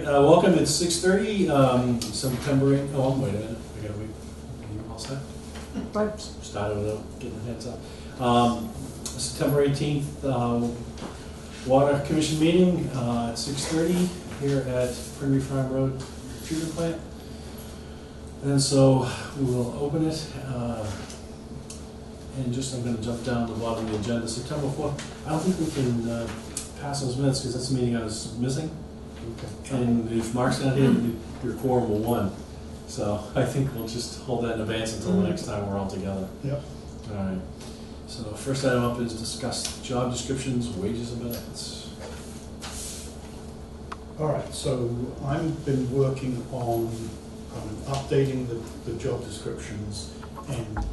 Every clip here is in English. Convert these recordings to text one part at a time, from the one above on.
Welcome. It's 6:30. September 8th. Oh, wait a minute. I gotta wait. Are you all set? Right. Started without getting the heads up. September 18th, Water Commission meeting at 6:30 here at Prairie Farm Road Treatment Plant. And so we will open it. And just I'm going to jump down to the bottom of the agenda. September 4th. I don't think we can pass those minutes because that's the meeting I was missing. Okay. And if Mark's not here, your quorum will 1. So I think we'll just hold that in advance until the next time we're all together. Yep. All right. So first item up is discuss job descriptions, wages, and benefits. All right. So I've been working on updating the job descriptions, and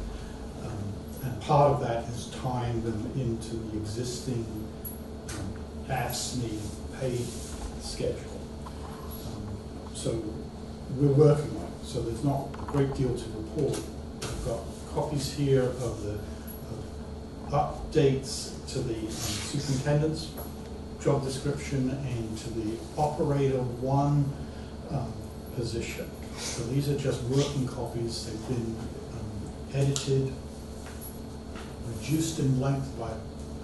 part of that is tying them into the existing AFSCME pay schedule. So we're working on it. So there's not a great deal to report. I've got copies here of the updates to the superintendent's job description and to the operator 1 position. So these are just working copies. They've been edited, reduced in length by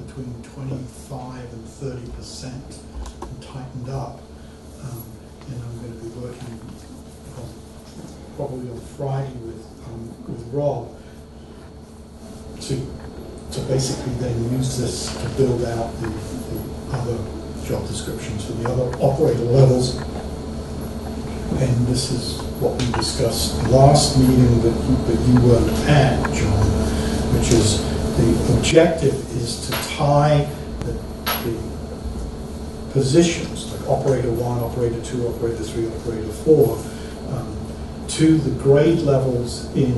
between 25 and 30%, and tightened up. And I'm going to be working probably on Friday with Rob to basically then use this to build out the other job descriptions for the other operator levels. And this is what we discussed last meeting that you weren't at, John, which is the objective is to tie the positions, like operator 1, operator 2, operator 3, operator 4, to the grade levels in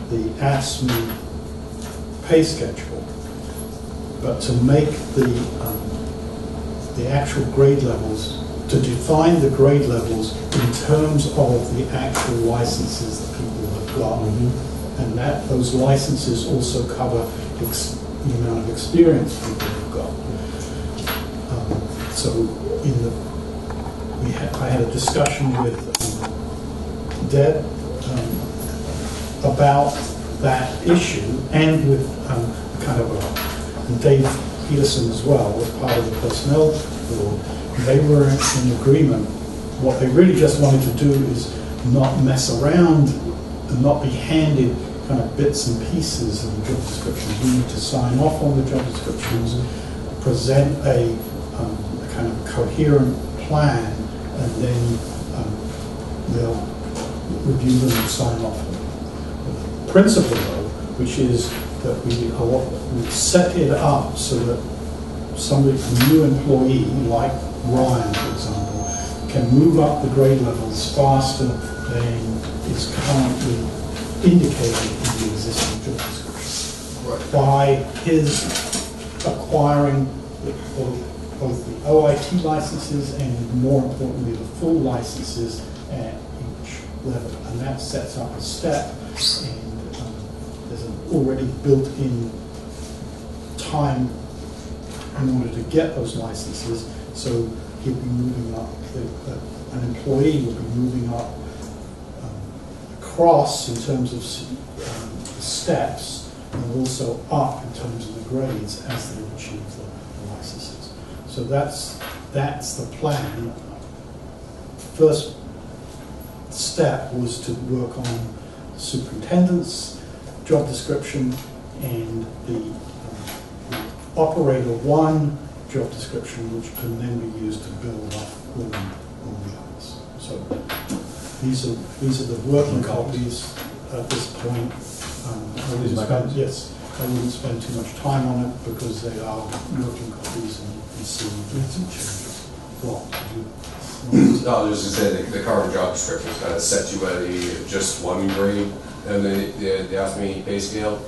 the AFSCME pay schedule, but to make the actual grade levels, to define the grade levels in terms of the actual licenses that people have got. Mm-hmm. And that those licenses also cover the amount of experience people have got. So I had a discussion with Deb about that issue, and with and Dave Peterson as well, was part of the personnel board. They were in agreement. What they really just wanted to do is not mess around and not be handed kind of bits and pieces of the job descriptions. We need to sign off on the job descriptions, present a kind of coherent plan, and then they'll review them and sign off on them. The principle, though, which is that we set it up so that somebody, a new employee like Ryan, for example, can move up the grade levels faster than is currently indicated in the existing job description. Right. By his acquiring both the OIT licenses and, more importantly, the full licenses at each level. And that sets up a step, and there's an already built-in time in order to get those licenses. So he'll be moving up, an employee will be moving up across in terms of steps, and also up in terms of the grades as they achieve the licenses. So that's the plan. First step was to work on superintendent's job description and the operator 1 job description, which can then be used to build up on the others. So these are the working copies at this point. I wouldn't spend too much time on it because they are working copies, and you can see some changes. Well, I was just going to say the current job description kind of sets you at just 1 grade, and then the AFSCME pay scale,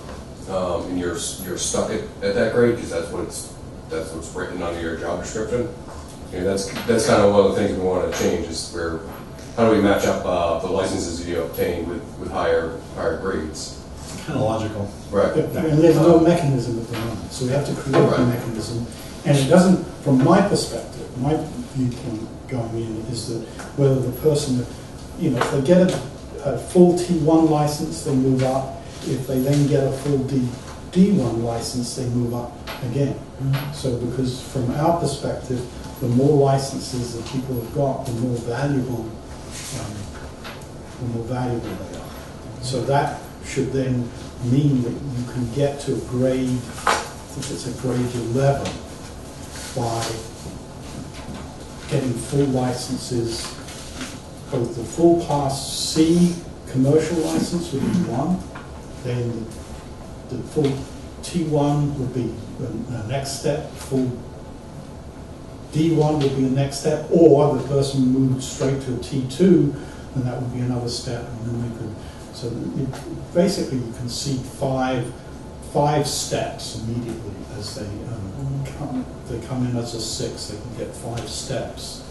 and you're stuck at that grade because that's what's written under your job description. And that's kind of one of the things we want to change is how do we match up the licenses you obtain with higher grades? Kind of logical. Right. Yeah, and there's no mechanism at the moment, so we have to create a mechanism. And it doesn't, from my perspective, my viewpoint, going in is that whether the person, you know, if they get a full T1 license, they move up. If they then get a full D1 license, they move up again. So because from our perspective, the more licenses that people have got, the more valuable they are. So that should then mean that you can get to a grade, I think it's a grade 11, by getting full licenses, both the full Class C commercial license would be one, then the full T1 would be the next step, full D1 would be the next step, or the person moved straight to a T2, and that would be another step, and then we could, so basically you can see five steps immediately as they come in as a 6, they can get 5 steps.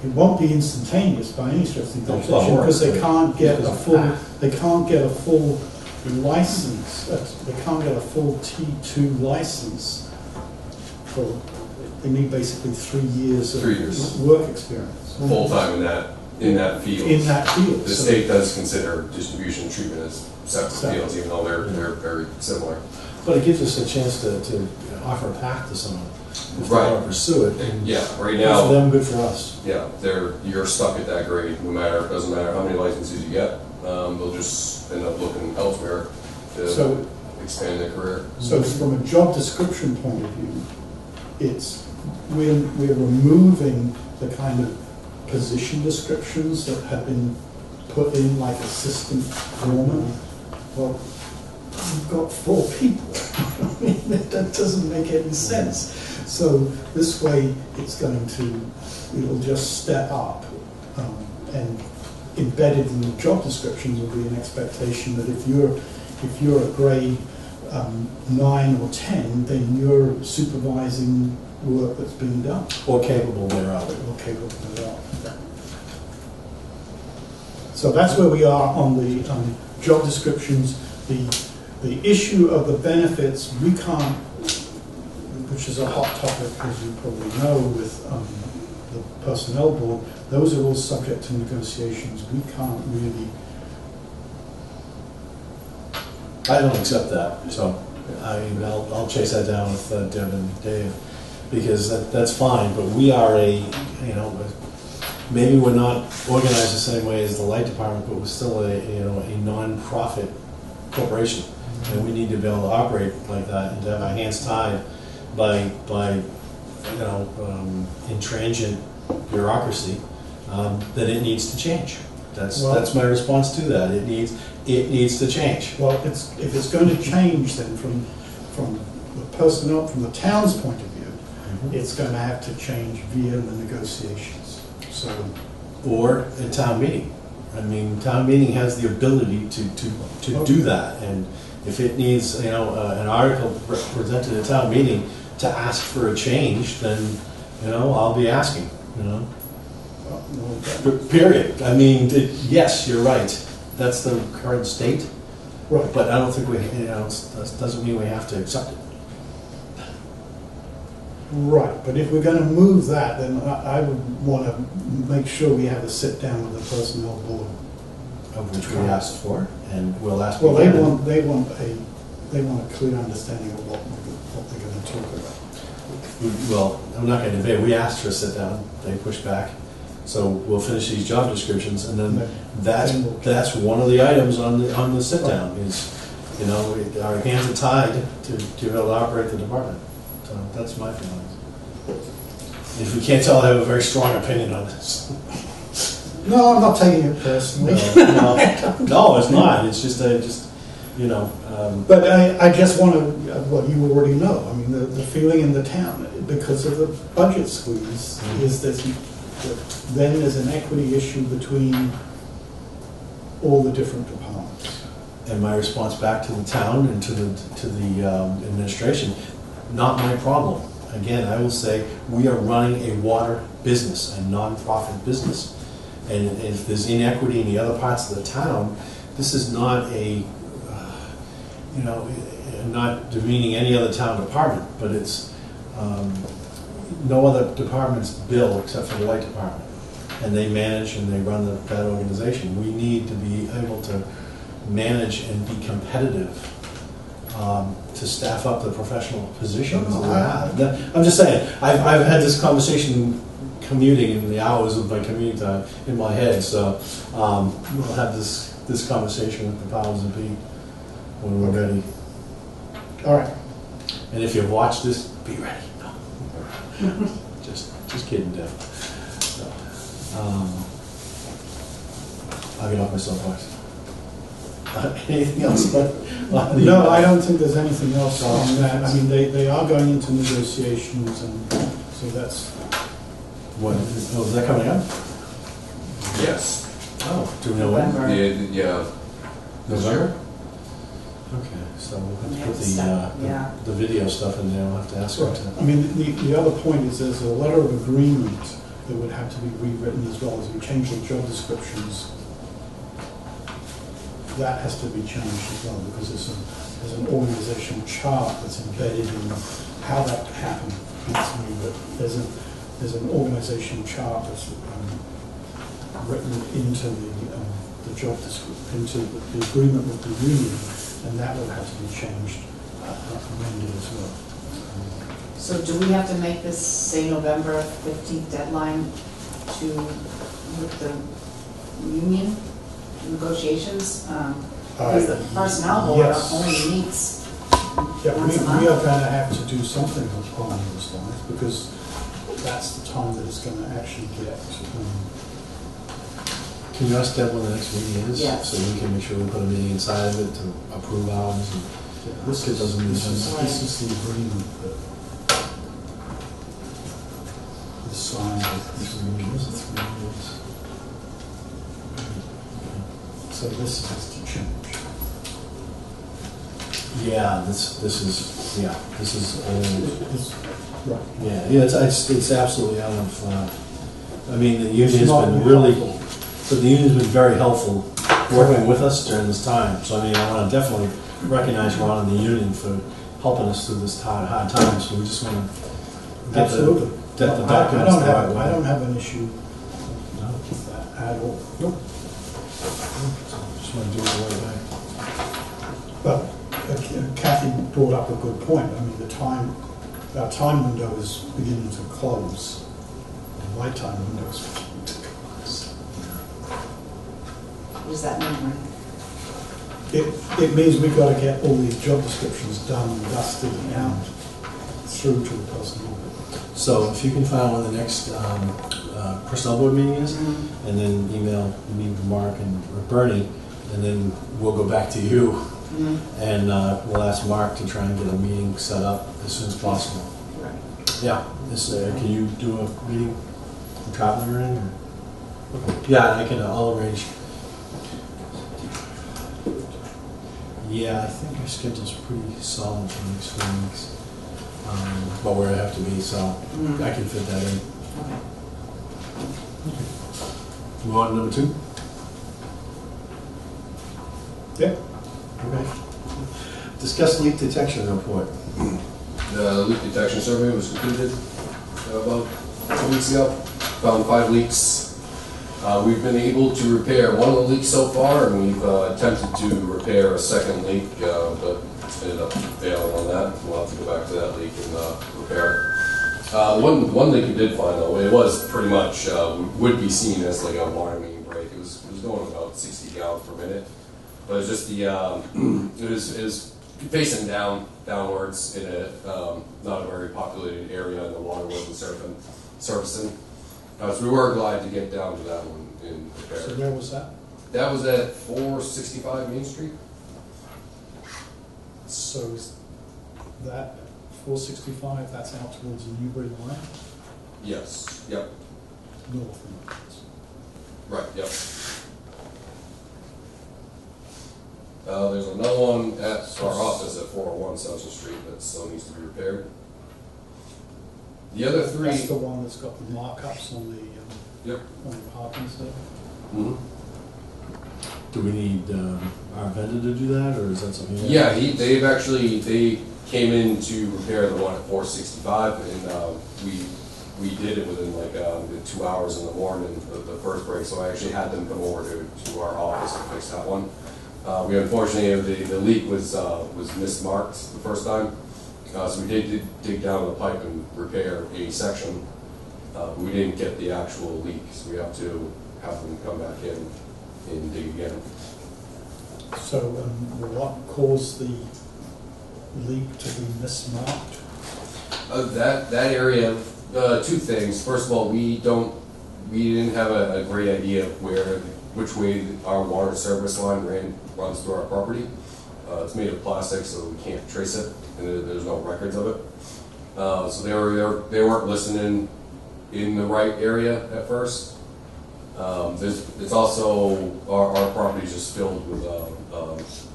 It won't be instantaneous by any stretch of the imagination because they can't get a full license. They can't get a full T2 license. They need basically 3 years of work experience. Full time in that field. In that field. The state does consider distribution and treatment as separate fields, even though they're very similar. But it gives us a chance to offer a path to someone if they Right. want to pursue it. And yeah, right Good now. for them, good for us. Yeah, you're stuck at that grade, no matter, it doesn't matter how many licenses you get, they'll just end up looking elsewhere to expand their career. So from a job description point of view, we're removing the kind of position descriptions that have been put in, like assistant foreman. Well, you've got 4 people. I mean, that doesn't make any sense. So this way, it'll just step up, and embedded in the job descriptions will be an expectation that if you're a grade 9 or 10, then you're supervising work that's being done. Or capable thereof. Or capable thereof. So that's where we are on the job descriptions. The issue of the benefits, we can't, which is a hot topic, as you probably know, with the personnel board. Those are all subject to negotiations. We can't really. I don't accept that, so I mean, I'll chase that down with Deb and Dave, because that's fine, but we are maybe we're not organized the same way as the light department, but we're still a non-profit corporation, and we need to be able to operate like that and to have our hands tied by intransient bureaucracy, that it needs to change. That's my response to that. It needs to change. Well, if it's going to change, then from the personnel, from the town's point of view, it's going to have to change via the negotiations. So, or a town meeting. I mean, town meeting has the ability to do that, and if it needs an article presented at town meeting to ask for a change, then I'll be asking. Period. I mean, yes, you're right. That's the current state. right. But I don't think that doesn't mean we have to accept it. Right, but if we're going to move that, then I would want to make sure we have a sit down with the personnel board. Of which we asked for, and we'll ask. Well, again. they want a clear understanding of what they're going to talk about. Well, I'm not going to debate. We asked for a sit down. They pushed back. So we'll finish these job descriptions, and then that's one of the items on the sit down is, our hands are tied to be able to operate the department. So that's my feelings. If you can't tell, I have a very strong opinion on this. No, I'm not taking it personally. No, it's not. It's just But I just want to, well, you already know, I mean, the feeling in the town, because of the budget squeeze, is that then there's an equity issue between all the different departments. And my response back to the town and to the administration, not my problem. Again, I will say we are running a water business, a non-profit business. And if there's inequity in the other parts of the town, this is not not demeaning any other town department, but it's, no other departments bill except for the light department. And they manage and they run that organization. We need to be able to manage and be competitive, to staff up the professional positions that we have. I'm just saying, I've had this conversation commuting in the hours of my commute time in my head, so we'll have this conversation with the powers that be when we're ready. All right. And if you've watched this, be ready. No. just kidding, Deb. So, I'll get off my soapbox. Anything else? No, I don't think there's anything else on that. I mean, they are going into negotiations, and so that's. What? Oh, is that coming up? Yes. Oh, do we know when? November. Yeah. November? Okay, so we'll have to put the video stuff in there. We'll have to ask her Right. to. I mean, the other point is there's a letter of agreement that would have to be rewritten as well as we change the job descriptions. That has to be changed as well because there's an organizational chart that's embedded in how that happened. There's an organizational chart that's written into the job description, into the agreement with the union, and that will have to be changed, amended as well. So do we have to make this, say, November 15th deadline with the union negotiations? Because the personnel board Yes. only meets Yeah, once a we month. are going to have to do something along those lines because that's the time that it's going to actually get. Can you ask Deb when the next meeting is? Yes. So we can make sure we put a meeting inside of it to approve ours. And This It doesn't mean this something. is the agreement that is signed with this union. So this has to change. Yeah, this is old. It's- Right. Yeah, it's absolutely out of. I mean, the union has It's been not really. helpful. So the union's been very helpful working with us during this time. So I mean, I want to definitely recognize Ron and the union for helping us through this hard time. So we just want to get Absolutely. the documents the right way. I don't have an issue No? with that at all. Nope. Just want to do it the right way. But Kathy brought up a good point. I mean, our time window is beginning to close. My time window is beginning to close. What does that mean, Rick? It means we've got to get all these job descriptions done and dusted and out through to the personnel. So if you can find when the next personnel board meeting is, and then email me, Mark, and Bernie, and then we'll go back to you, and we'll ask Mark to try and get a meeting set up as soon as possible. Right. Yeah, can you do a meeting, traveling or anything? Okay. Yeah, I'll arrange. Yeah, I think our schedule's pretty solid for the next 4 weeks. But where I have to be, so I can fit that in. Okay. Move on to number 2? Yeah. Okay. Discuss leak detection report. The leak detection survey was completed about 2 weeks ago. Found 5 leaks. We've been able to repair one of the leaks so far, and we've attempted to repair a second leak, but ended up failing on that. We'll have to go back to that leak and repair it. One leak we did find, though, it was pretty much would be seen as like a water main break. It was going about 60 gallons per minute, but it's just the it was facing downwards in a not a very populated area, and the water wasn't surfacing. So we were glad to get down to that one and repair So it. where was that? That was at 465 Main Street. So is that 465, that's out towards the Newbury line? Yes. Yep. North. Right. Yep. There's another one at our office at 401 Central Street that still needs to be repaired. The other three. That's the one that's got the markups on the Yep. on the parking stuff. Mm-hmm. Do we need our vendor to do that, or is that something? Yeah, they came in to repair the one at 465, and we did it within like 2 hours in the morning, the first break. So I actually had them come over to our office to fix that one. We unfortunately, the leak was mismarked the first time, so we did dig down the pipe and repair a section. We didn't get the actual leak, so we have to have them come back in and dig again. So what caused the leak to be mismarked? That area, two things. First of all, we didn't have a great idea of which way our water service line runs through our property. It's made of plastic, so we can't trace it, and there's no records of it. So they weren't listening in the right area at first. It's also our property is just filled with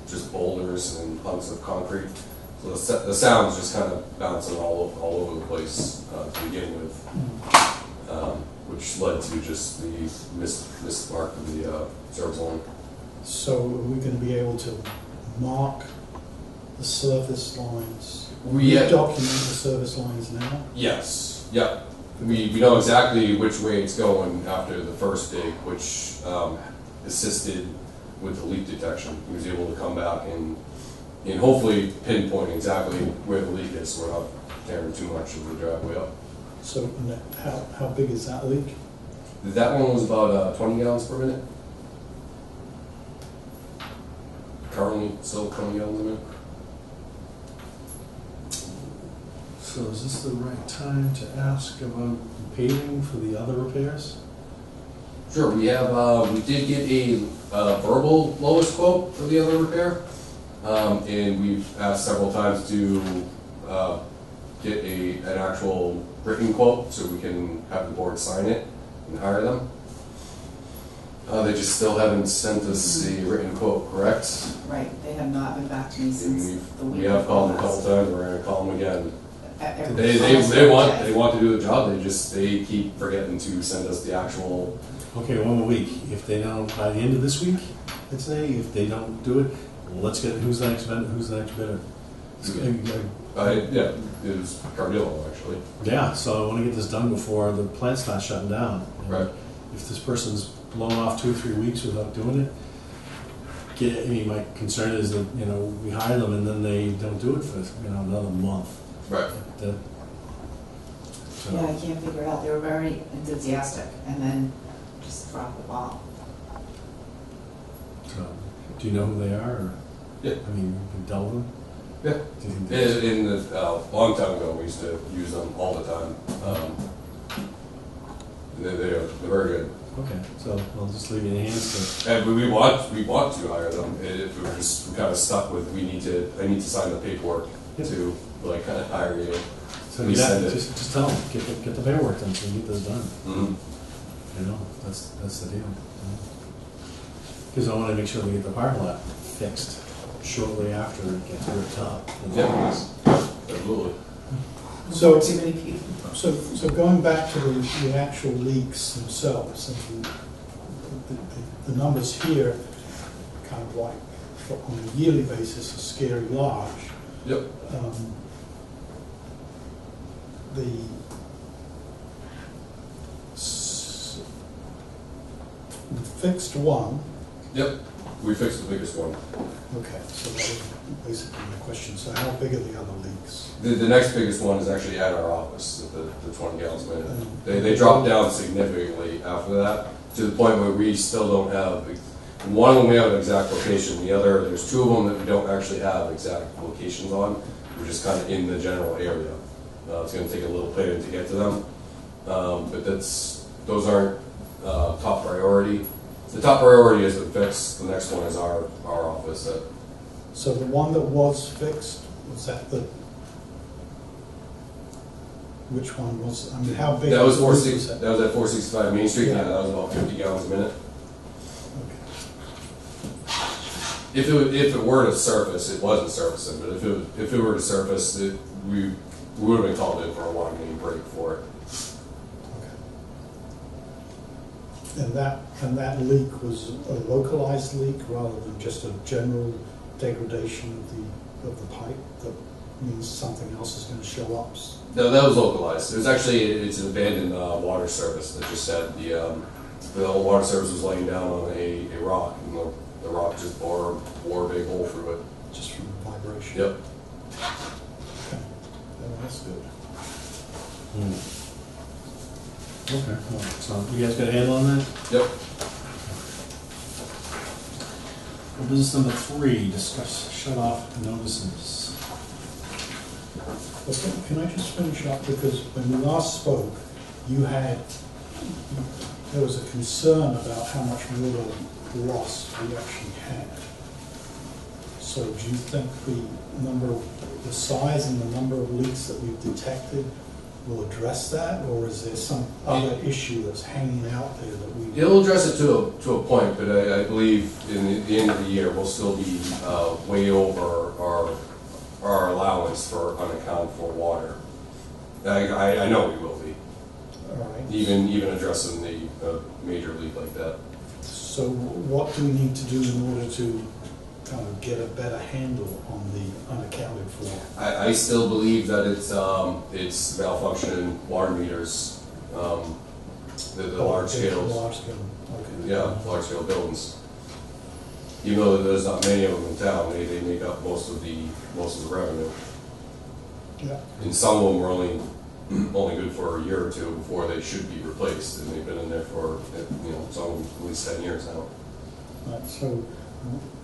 just boulders and hunks of concrete. So the sound's just kind of bouncing all over the place to begin with, which led to just the mismark of the service line. So are we going to be able to mark the service lines? Document the service lines now? Yes. Yep. We know exactly which way it's going after the first dig, which assisted with the leak detection. He was able to come back and hopefully pinpoint exactly where the leak is, so we're not tearing too much of the driveway up. So how big is that leak? That one was about 20 gallons per minute. Currently still 20 gallons a minute. So is this the right time to ask about paving for the other repairs? Sure, we did get a verbal lowest quote for the other repair, and we've asked several times to get an actual written quote so we can have the board sign it and hire them. They just still haven't sent us a written quote, correct? Right, they have not been back to me since the week. We have called them a couple times, we're gonna call them again. Every They want to do the job, they keep forgetting to send us the actual. Okay, 1 more week. If they don't, by the end of this week, let's say, if they don't do it, well, let's get, who's the next bidder? Yeah, it was Cardillo, actually. Yeah, so I want to get this done before the plant starts shutting down. And Right. if this person's blown off 2 or 3 weeks without doing it, my concern is that, we hire them and then they don't do it for, another month. Right. So- Yeah, I can't figure it out. They were very enthusiastic and then just dropped the ball. so, do you know who they are? Or, Yeah. I mean, you can tell them? Yeah. Do you think they- In the long time ago, we used to use them all the time. They're very good. Okay, so I'll just leave it in your hands And we want to hire them. We're kind of stuck with I need to sign the paperwork Yeah. to kind of hire you. So We yeah, send it. just tell them, get the paperwork done, so we get this done. Mm-hmm. That's the deal. Because I want to make sure we get the parking lot fixed shortly after it gets ripped up. Yeah, absolutely. So- Too many people. So going back to the actual leaks themselves, and the numbers here, kind of like, on a yearly basis, are scary large. Yep. The fixed one, Yep. We fixed the biggest one. okay, so that was basically my question. So how big are the other leaks? The next biggest one is actually at our office, at the 20 gallons a minute. Mm. They dropped down significantly after that, to the point where we still don't have, one of them we have an exact location, there's 2 of them that we don't actually have exact locations on. We're just kind of in the general area. It's gonna take a little planning to get to them. But those aren't top priority. The top priority has been fixed, the next one is our office. So the one that was fixed, was that which one was, I mean, how big? That was the leak that was at 465 Main Street, Yeah. yeah, that was about 50 gallons a minute. Okay. If it were to surface, it wasn't surfacing, but if it were to surface, we would have been called in for a water main break for it. Okay. And that leak was a localized leak rather than just a general degradation of the pipe? means something else is gonna show up. No, that was localized. It was actually, it's an abandoned water service that just said the old water service was laying down on a rock, and the rock just wore a big hole through it. Just from vibration. Yep. Okay. Well, that's good. Okay, well, so you guys got a handle on that? Yep. Well, business number 3, discuss shut-off notices. Well, can I just finish up, because when we last spoke, there was a concern about how much water loss we actually had. So do you think the size and the number of leaks that we've detected will address that, or is there some other issue that's hanging out there that we? It'll address it to a point, but I believe in the end of the year, we'll still be way over our allowance for unaccounted for water. I know we will be, All right. even addressing the major leak like that. So what do we need to do in order to kind of get a better handle on the unaccounted for? I still believe that it's malfunctioning water meters, the large scales. Large scale, okay. Yeah, large scale buildings. Even though there's not many of them in town, they make up most of the revenue. Yeah. And some of them are only good for a year or two before they should be replaced, and they've been in there for some of them at least 10 years now. Right,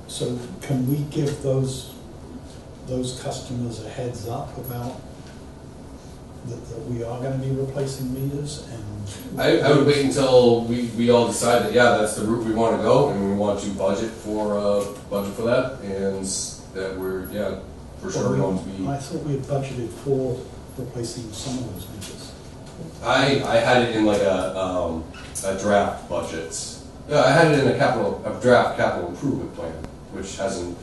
so can we give those customers a heads up about that we are going to be replacing meters? And I would wait until we all decide that, yeah, that's the route we want to go, and we want to budget for that, and that we're, yeah, for sure going to be. I thought we had budgeted for replacing some of those meters. I had it in like a draft budget. Yeah, I had it in a draft capital improvement plan, which hasn't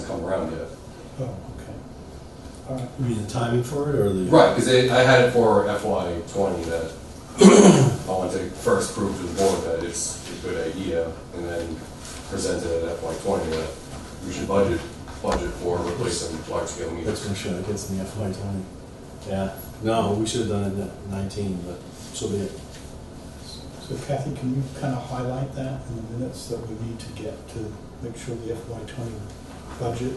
come around yet. Oh, okay. All right. You mean the timing for it, or the? Right, because I had it for FY20 that I want to first prove to the board that it's a good idea, and then present it at FY20 that we should budget for replacing large scale That's meters. gonna show it gets in the FY20. Yeah, no, we should have done it at 19, but so be it. So Kathy, can you kind of highlight that in the minutes that we need to get to make sure the FY20 budget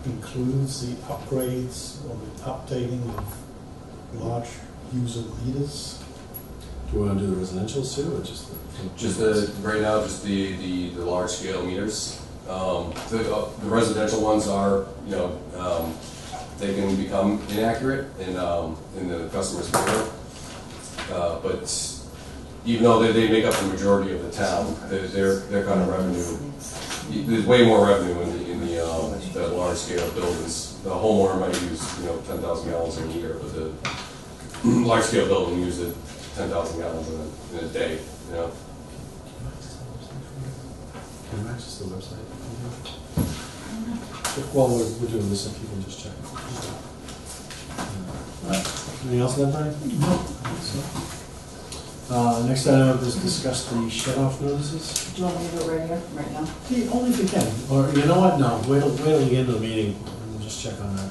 includes the upgrades or the updating of large user meters? Do we want to do the residential too, or just Right now, just the large scale meters. The residential ones are, they can become inaccurate in the customer's favor. But even though they make up the majority of the town, their kind of revenue, there's way more revenue in the large scale buildings. The homeowner might use 10,000 gallons in a year, but the large scale building uses 10,000 gallons in a day. Can you access the website? While we're doing this, if you can just check. Anything else on that, Brian? No. Next item is discuss the shut-off notices. Do you want me to do it right here, right now? Yeah, only if you can. Or, you know what, no, wait till you get into the meeting, and we'll just check on that.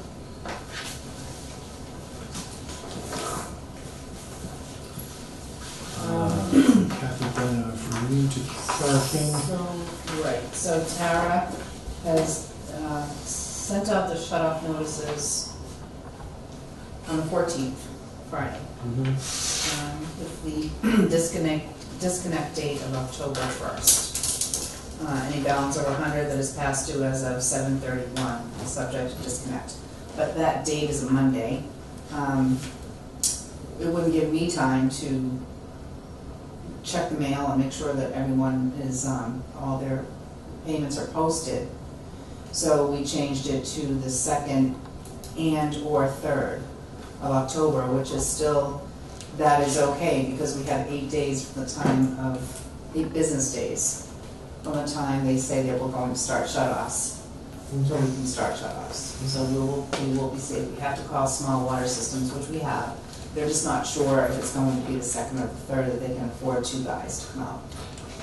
Kathy, from you to Tara King. Right, so Tara has sent out the shut-off notices on the 14th, Friday, with the disconnect date of October 1st. Any balance over 100 that is past due as of 7/31 is subject to disconnect. But that date is a Monday. It wouldn't give me time to check the mail and make sure that everyone is, all their payments are posted. So we changed it to the 2nd and/or 3rd of October, which is still, that is okay, because we have 8 days from the time of, 8 business days from the time they say that we're going to start shut-offs, until we can start shut-offs. So we will be safe. We have to call small water systems, which we have. They're just not sure if it's going to be the 2nd or the 3rd that they can afford 2 guys to come out.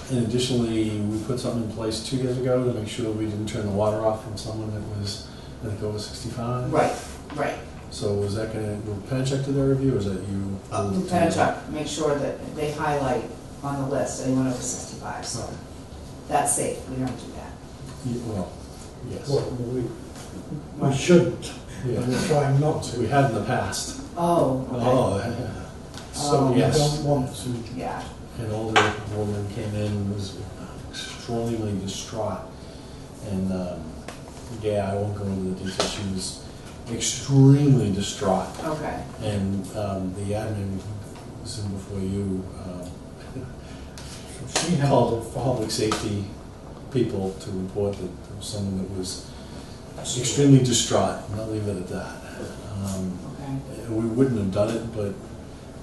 And additionally, we put something in place 2 years ago to make sure we didn't turn the water off from someone that was I think over 65. Right, right. So was that gonna, will Penachuk do their review, or is that you? Penachuk, make sure that they highlight on the list anyone over 65, so Right. that's safe, we don't do that. Well, yes. Well, we shouldn't, Yeah. we're trying not to. We had in the past. Oh, okay. Oh, yeah. So we yes. don't want to. Yeah, An older woman came in and was extremely distraught. And, yeah, I won't go into the details. She was extremely distraught. okay. And the admin was in before you, She had called the public safety people to report that there was someone that was extremely distraught, and I'll leave it at that. Okay. We wouldn't have done it, but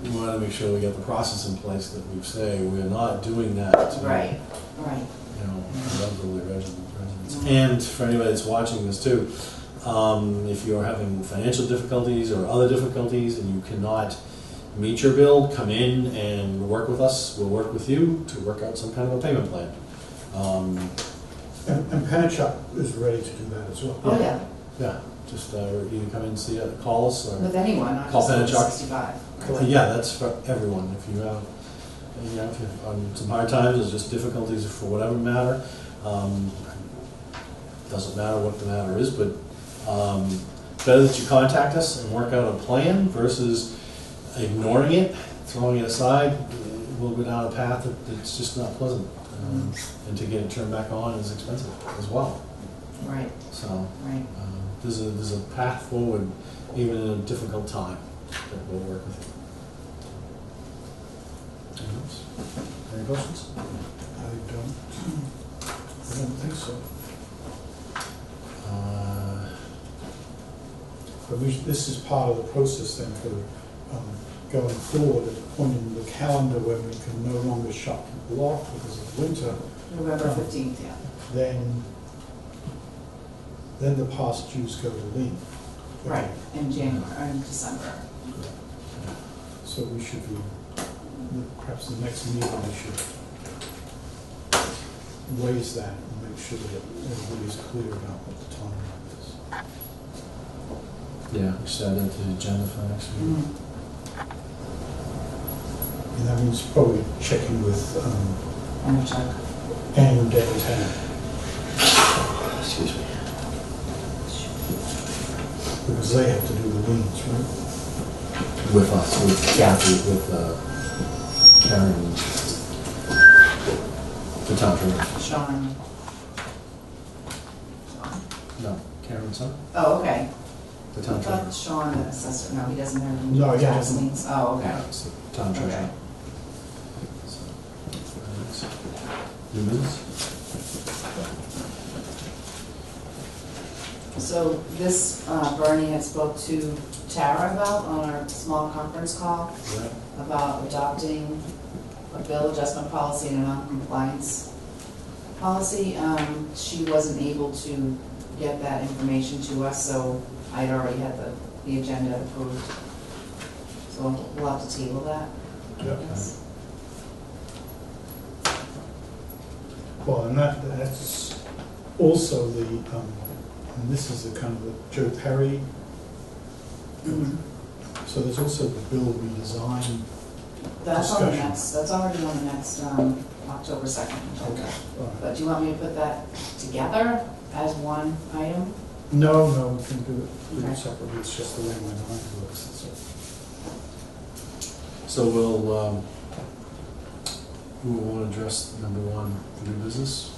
we wanted to make sure we got the process in place that we say we're not doing that to, Right, right. you know, elderly residents. And for anybody that's watching this too, if you're having financial difficulties or other difficulties and you cannot meet your bill, come in and work with us. We'll work with you to work out some kind of a payment plan. And Penachuk is ready to do that as well. Oh, yeah, Yeah, just either come in and see it, call us, or with anyone, not Call just over Penachuk. 65. yeah, that's for everyone. If you have, you know, if you're on some hard times or just difficulties for whatever matter, doesn't matter what the matter is, but better that you contact us and work out a plan versus ignoring it, throwing it aside. We'll go down a path that's just not pleasant, and to get it turned back on is expensive as well. Right, So right. there's a path forward, even in a difficult time, that we'll work with you. Anything else? Any questions? I don't think so. But this is part of the process then for going forward, at a point in the calendar when we can no longer shut people off because of winter, November 15th, yeah. then the past dues go to leave. Right, in January, or in December. So we should be, perhaps the next meeting, we should raise that and make sure that everybody's clear about what the timeline is. Yeah, we should add that to the agenda for next week. Mhm. And that means probably checking with Penachuk. and downtown, Excuse me. because they have to do the liens, right? With us, with Kathy, with Karen, the town treasurer. Sean. No, Karen's son, Oh, okay. the I town thought treasurer. Sean, the assessor, no, he doesn't have any No, he tax doesn't. liens. Oh, okay. Yeah, it's the town treasurer. Okay. So, new business? So this, Bernie had spoke to Tara about on our small conference call Yeah. about adopting a bill adjustment policy and a non-compliance policy. She wasn't able to get that information to us, so I'd already had the agenda approved. So we'll have to table that. Yep. Yes. Well, and that's also the, and this is the kind of the Joe Perry. Mhm. So there's also the bill redesign. That's on the Discussion. next, that's already on the next, October 2nd. All right. But do you want me to put that together as one item? No, we can do it Okay. separately, it's just the way my mind works, that's all. So we'll want to address number one, the new business.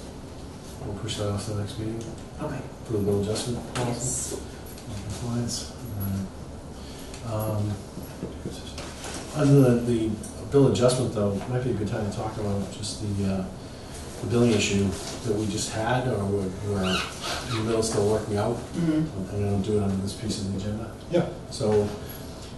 We'll push that off to the next meeting Okay. for the bill adjustment policy. Yes. Compliance. Other than the bill adjustment though, it might be a good time to talk about just the billing issue that we just had, or we're in the middle still working out. Mhm. I'm gonna do it under this piece of the agenda. Yeah. So,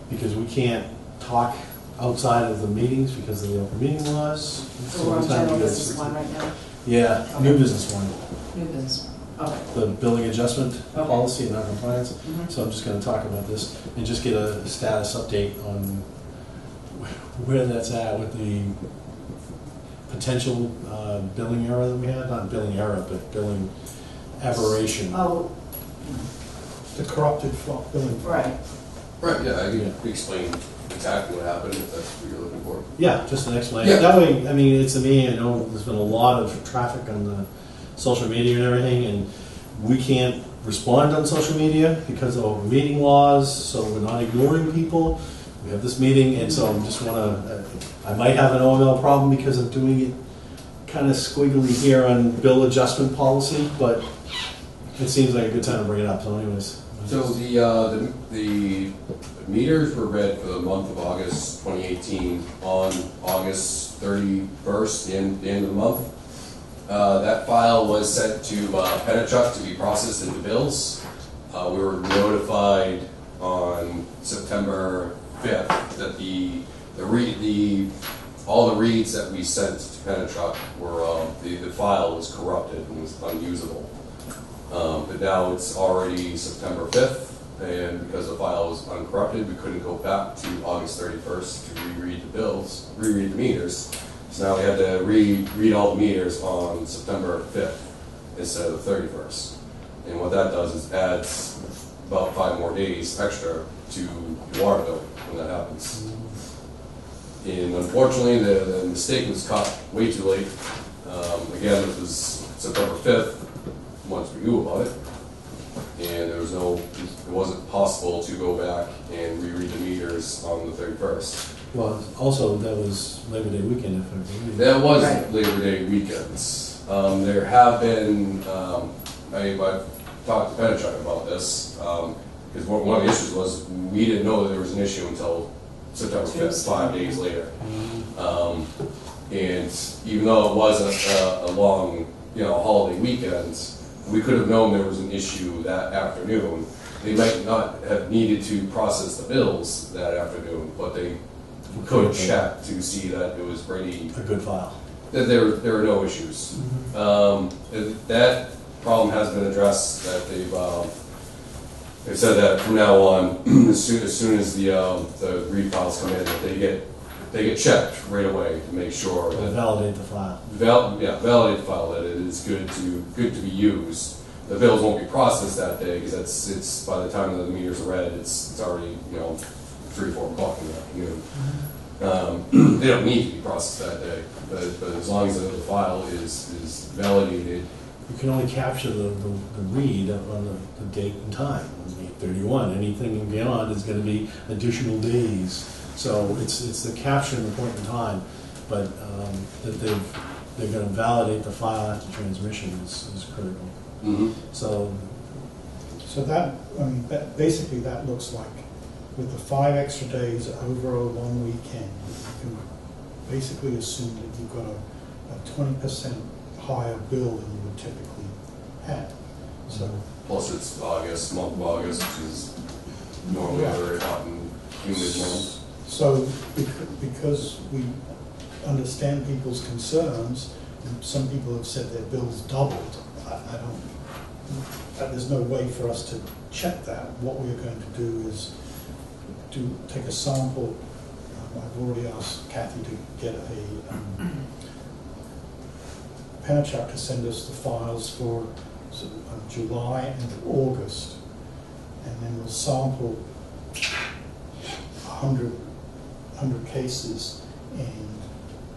because we can't talk outside of the meetings because of the open meeting laws. So we're on it's time to general get- business one right now? Yeah, new business one, New business one. Okay. the billing adjustment Okay. policy and non-compliance. Mhm. So I'm just gonna talk about this and just get a status update on where that's at with the potential billing error that we had, not billing error, but billing aberration. Oh, the corrupted flop billing. Right. Right, yeah, I can explain exactly what happened if that's what you're looking for. Yeah, just an explanation. Yeah. That way, I mean, it's to me, I know there's been a lot of traffic on the social media and everything, and we can't respond on social media because of meeting laws, so we're not ignoring people. We have this meeting, and so I just wanna, I might have an OML problem because I'm doing it kind of squiggly here on bill adjustment policy, but it seems like a good time to bring it up, so anyways. So the meters were read for the month of August 2018 on August 31st, the end of the month. That file was sent to Penachuk to be processed into bills. We were notified on September 5th that all the reads that we sent to Penachuk were the file was corrupted and was unusable. But now it's already September 5th, and because the file was uncorrupted, we couldn't go back to August 31st to reread the meters. So now we had to read all the meters on September 5th instead of the 31st. And what that does is adds about 5 more days extra to the water bill when that happens. And unfortunately, the mistake was caught way too late. Again, it was September 5th, once we knew about it. And it wasn't possible to go back and reread the meters on the 31st. Well, also, that was Labor Day weekend, if I believe. That was Right. Labor Day weekends. There have been, I've talked to Penachuk about this, because one of the issues was we didn't know that there was an issue until September 5th, 5 days later. And even though it was a long, holiday weekend, we could have known there was an issue that afternoon. They might not have needed to process the bills that afternoon, but they could check to see that it was ready, A good file. that there were no issues. That problem has been addressed, that they've said that from now on, as soon as the read files come in, that they get checked right away to make sure To that validate the file. validate the file, that it is good to be used. The bills won't be processed that day because it's by the time the meters are read, it's already 3 or 4 o'clock in the afternoon. They don't need to be processed that day, but as long as the file is validated. You can only capture the read on the date and time, 8/31. Anything beyond is going to be additional days. So it's the capture and the point in time, but that they're going to validate the file after transmission is critical. Mm-hmm. So So that, basically that looks like with the 5 extra days over a long weekend, you can basically assume that you've got a 20% higher bill than you would typically have. So Plus it's August, month of August, which is normally a very hot and humid month. So because we understand people's concerns, and some people have said their bills doubled, there's no way for us to check that. What we're going to do is take a sample. I've already asked Kathy to get a Penachuk to send us the files for July and August, and then we'll sample 100 cases and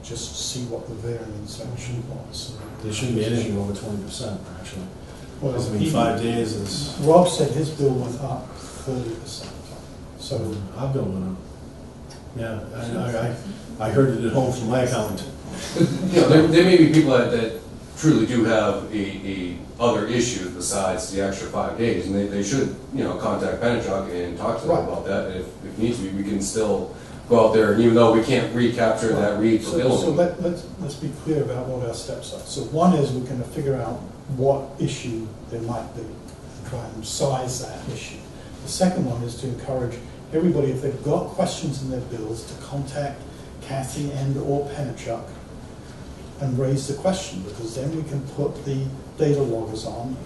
just see what the variance actually was. there shouldn't be anything over 20%, actually. Well, Because, I mean, 5 days is, Rob said his bill went up 30%. So our bill went up. Yeah, I heard it at home from my accountant. There may be people that truly do have a other issues besides the extra 5 days, and they should, contact Penachuk and talk to them Right. about that. And if needs to be, we can still go out there, and even though we can't recapture that read for So billing. let's be clear about what our steps are. So one is we're going to figure out what issue there might be and try and size that issue. The second one is to encourage everybody, if they've got questions in their bills, to contact Kathy and or Penachuk and raise the question, because then we can put the data loggers on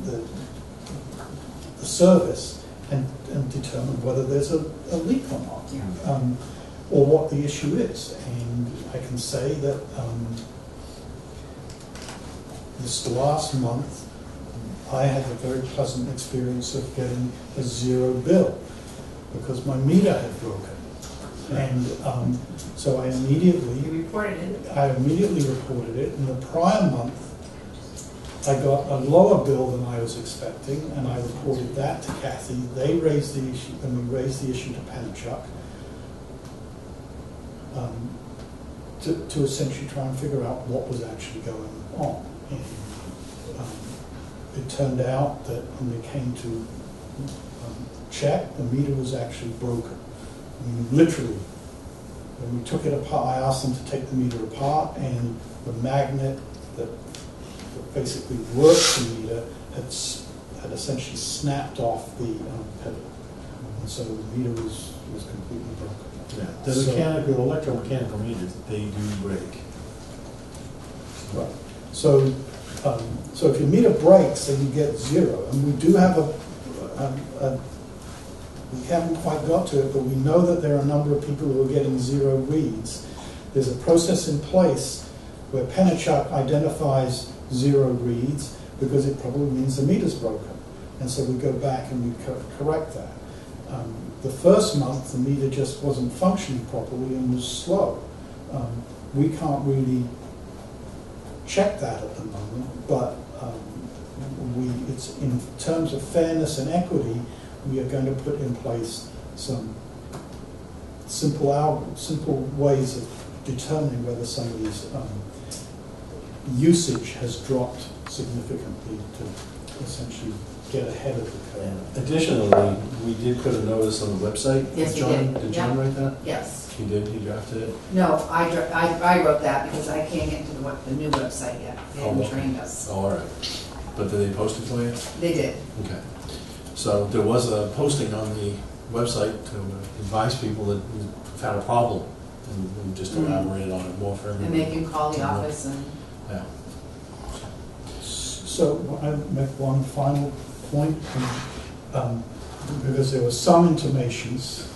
the service and determine whether there's a leak or not, or what the issue is. And I can say that this last month, I had a very pleasant experience of getting a zero bill because my meter had broken. And so I You immediately reported it. reported it. In the prior month, I got a lower bill than I was expecting, and I reported that to Kathy. They raised the issue, and we raised the issue to Penachuk to essentially try and figure out what was actually going on. And it turned out that when they came to check, the meter was actually broken. I mean, literally, when we took it apart, I asked them to take the meter apart, and the magnet that basically worked the meter had essentially snapped off the pedal, and so the meter was completely broken. Yeah. The mechanical, electromechanical meters, they do break. Right. So, so if your meter breaks, then you get zero, and we do have we haven't quite got to it, but we know that there are a number of people who are getting zero reads. There's a process in place where Penachuk identifies zero reads because it probably means the meter's broken. And so we go back and we correct that. The first month, the meter just wasn't functioning properly and was slow. We can't really check that at the moment, but it's in terms of fairness and equity, we are going to put in place some simple ways of determining whether somebody's usage has dropped significantly to essentially get ahead of the curve. Additionally, we did put a notice on the website. Yes, you John, did. Did John write that? Yes. He did, he drafted it? No, I wrote that because I can't get to the new website yet. They haven't trained us. Oh, all right. But did they post it for you? They did. Okay. So there was a posting on the website to advise people that we've had a problem, and we just elaborated on it more for And everyone. they can call the office and, Yeah. So I make one final point, because there were some intimations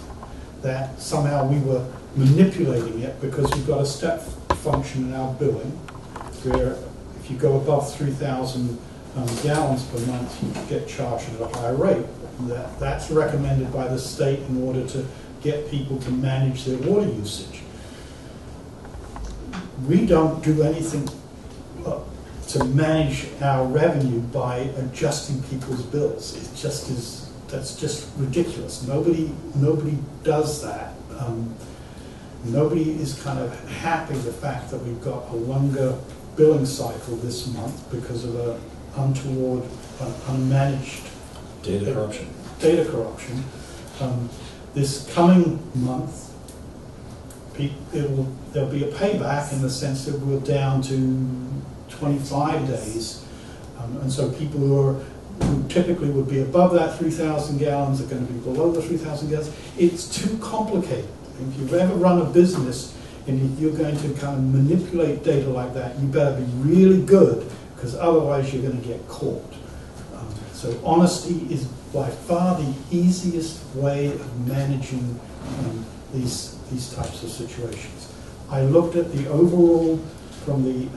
that somehow we were manipulating it because we've got a step function in our billing where if you go above 3,000 gallons per month, you get charged at a higher rate. That's recommended by the state in order to get people to manage their water usage. We don't do anything to manage our revenue by adjusting people's bills. That's just ridiculous. Nobody does that. Nobody is kind of happy the fact that we've got a longer billing cycle this month because of a untoward, unmanaged Data corruption. This coming month, there'll be a payback in the sense that we're down to 25 days. And so people who typically would be above that 3,000 gallons are going to be below the 3,000 gallons. It's too complicated. If you've ever run a business and you're going to kind of manipulate data like that, you better be really good, because otherwise you're going to get caught. So honesty is by far the easiest way of managing these types of situations. I looked at the overall, from the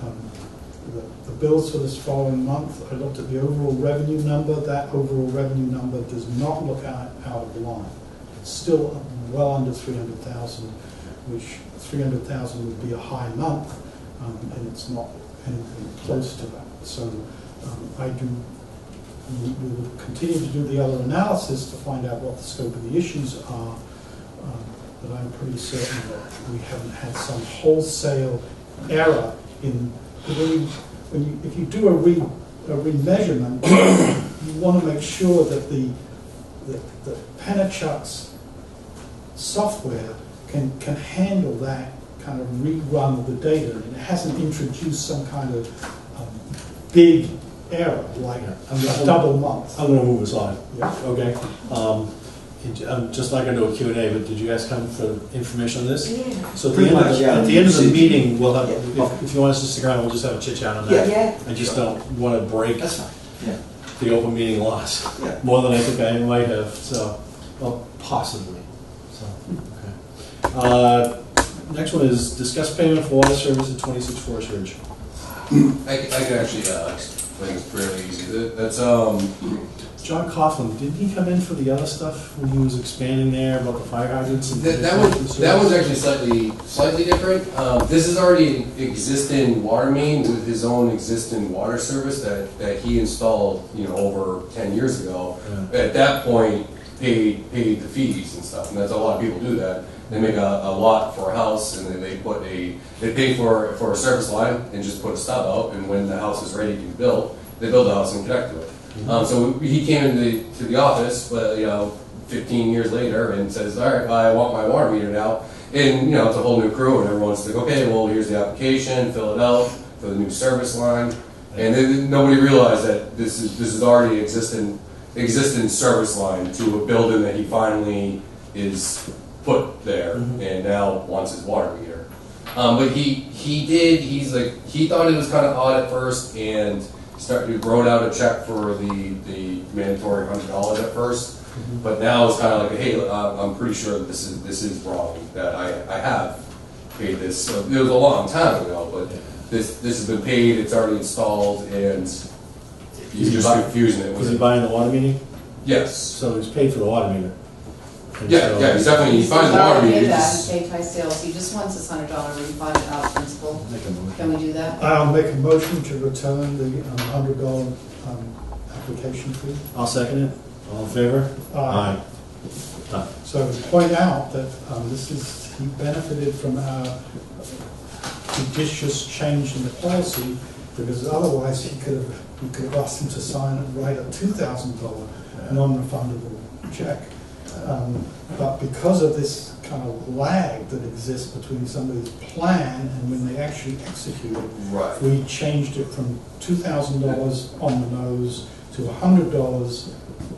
bills for this following month, I looked at the overall revenue number. That overall revenue number does not look out of line. It's still well under 300,000, which 300,000 would be a high month, and it's not anything close to that. So we will continue to do the other analysis to find out what the scope of the issues are, but I'm pretty certain that we haven't had some wholesale error in, if you do a remeasurement, you want to make sure that the Penachuk's software can handle that kind of rerun of the data, and it hasn't introduced some kind of big error, like a double month. I'm going to move us on. Yeah. Okay. I'm just not going to do a Q&A, but did you guys come for information on this? yeah. So at Pretty the end, much, yeah. at the end of the meeting, we'll have, Yeah. if you want us to stick around, we'll just have a chit chat on that. Yeah. I just don't want to break That's fine. Yeah. the open meeting laws Yeah. more than I think I might have, so, well, possibly. So, okay. Next one is discuss payment for water service at 26 Forest Ridge. I can actually I think it's fairly easy. That's, John Coughlin, didn't he come in for the other stuff when he was expanding there about the fire hydrants? And that one's actually slightly different. This is already an existing water main with his own existing water service that he installed, over 10 years ago. Yeah. At that point, paid the fees and stuff, and that's a lot of people do that. They make a lot for a house, and then they pay for a service line and just put a stub out, and when the house is ready to be built, they build the house and connect to it. So he came into the office, 15 years later, and says, all right, I want my water meter now. And, it's a whole new crew, and everyone's like, okay, well, here's the application, fill it out for the new service line. And then nobody realized that this is already existing service line to a building that he finally is put there, and now wants his water meter. But he thought it was kind of odd at first, and wrote out a check for the mandatory $100 at first, but now it's kind of like, hey, I'm pretty sure that this is wrong, that I have paid this. So it was a long time ago, but this has been paid, it's already installed, and he's just confusing it. Was he buying the water meter? Yes. So he's paid for the water meter. And Yeah, he's buying the water meter. He did that, he paid by sales, he just wants his $100 refund out of principal. Make a motion. Can we do that? I'll make a motion to return the $100 application fee. I'll second it. All in favor? Aye. Done. So to point out that he benefited from our judicious change in the policy, because otherwise we could have asked him to write a $2,000 non-refundable check. But because of this kind of lag that exists between somebody's plan and when they actually execute it, Right. we changed it from $2,000 on the nose to $100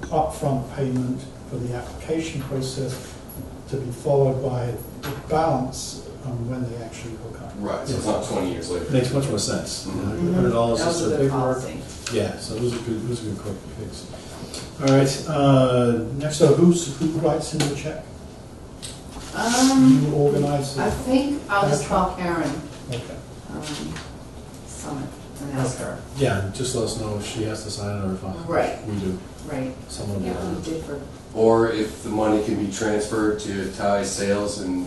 upfront payment for the application process, to be followed by the balance when they actually hook up. Right, so it's not 20 years later. Makes much more sense. Mhm. $100 That was just a for good paperwork. policy. Yeah, so it was a good quick fix. All right, next So up, who writes in the check? You organize I it? think I'll just call Karen, Okay. Summit, and ask her. yeah, just let us know if she has to sign it or if Right. we do. Right, Someone yeah, will. we did for, Or if the money can be transferred to tie sales and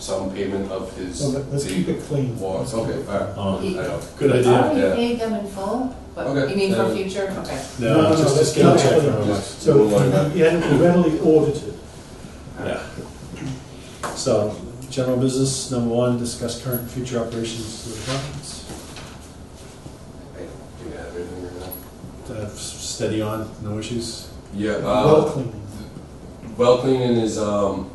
some payment of his. So let's keep it clean. Water. Okay, all right. Oh, I know. good I idea. already Yeah. paid them in full, but Okay. you mean for Yeah. future? Okay. No, let's just keep get a it check clean. from us. So readily audited. Yeah. So, general business, number one, discuss current and future operations of the departments. Do you have anything right now? Steady on, no issues. Yeah. Well cleaning. Well cleaning is,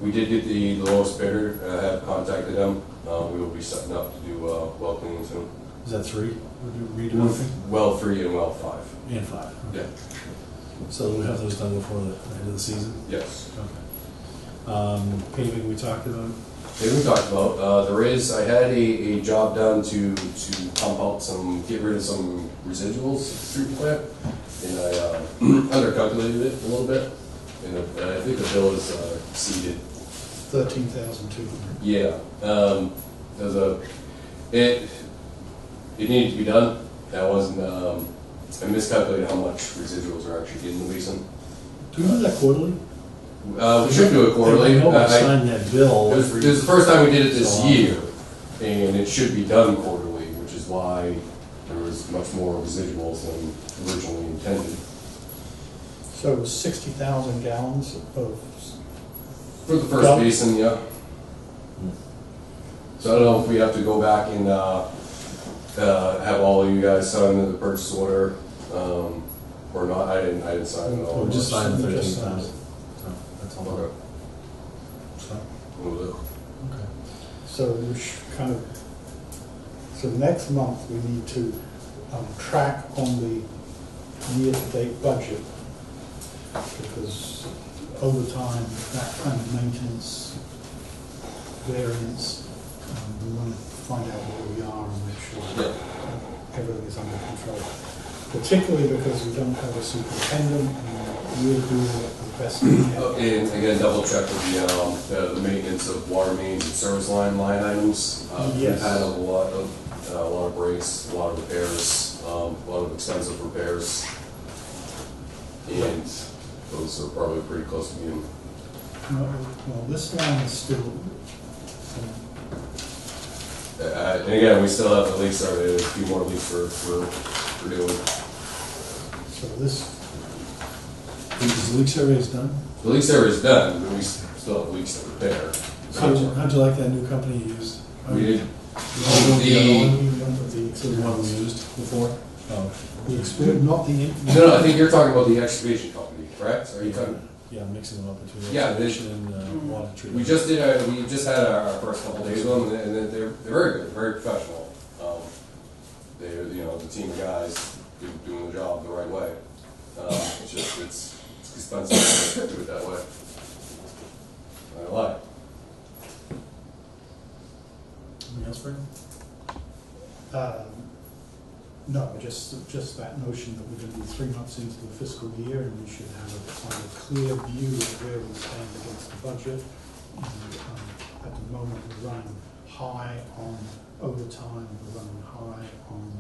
we did get the lowest bidder. I have contacted them. We will be setting up to do well cleaning soon. Is that three? We're redoing everything? Well 3 and well 5. And five. Yeah. So we have those done before the end of the season? Yes. Okay. Paving we talked about. Yeah, we talked about, I had a job done to pump out get rid of some residuals through the plant, and I undercalculated it a little bit, and I think the bill is exceeded. 13,200. Yeah, it needed to be done. That wasn't, I miscalculated how much residuals are actually in the basin. Do we do that quarterly? We should do it quarterly. I know I I- signed that bill. It was the first time we did it this So, year, and it should be done quarterly, which is why there was much more residuals than originally intended. So it was 60,000 gallons of, For the first Dump. basin, yeah. So I don't know if we have to go back and have all of you guys sign the purchase order, or not. I didn't sign it all. We just signed the We just 13,000. signed So, that's all. Okay. So, We'll do. okay. so we so next month we need to track on the year-to-date budget, because over time, that kind of maintenance variance, we want to find out where we are and make sure Yeah. everything is under control. Particularly because we don't have a superintendent, and we'll do the best we Oh, can. and again, double check with the maintenance of water mains and service line items. We've Yes. had a lot of breaks, a lot of repairs. a lot of extensive repairs. And those are probably pretty close to being, Well, this line is still, and again, we still have the leaks, a few more leaks we're doing. so this, Is the leak surveys done? The leak survey is done, but we still have leaks to repair. So how'd you like that new company you used? We did, The other one? the, So the one we used before? Oh. the experience, not the. no, I think you're talking about the excavation company, correct? Are you talking? Yeah, mixing them up between Yeah, excavation and water treatment. We just had our first couple days with them, and they're very good, very professional. They're, the team of guys doing the job the right way. It's just, it's expensive to do it that way. I lie. Anything else, Frank? No, just that notion that we're going to be 3 months into the fiscal year and we should have a kind of clear view of where we stand against the budget. And, at the moment, we're running high on overtime, we're running high on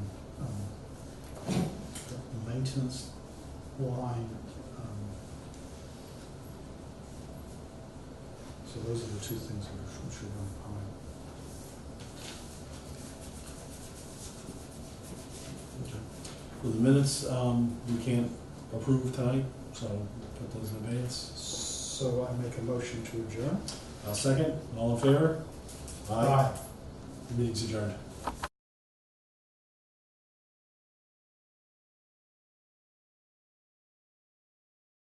the maintenance line. So those are the two things we should run high. For the minutes, we can't approve tonight, so put those in advance. So I make a motion to adjourn. I'll second. All in favor? Aye. The meeting's adjourned.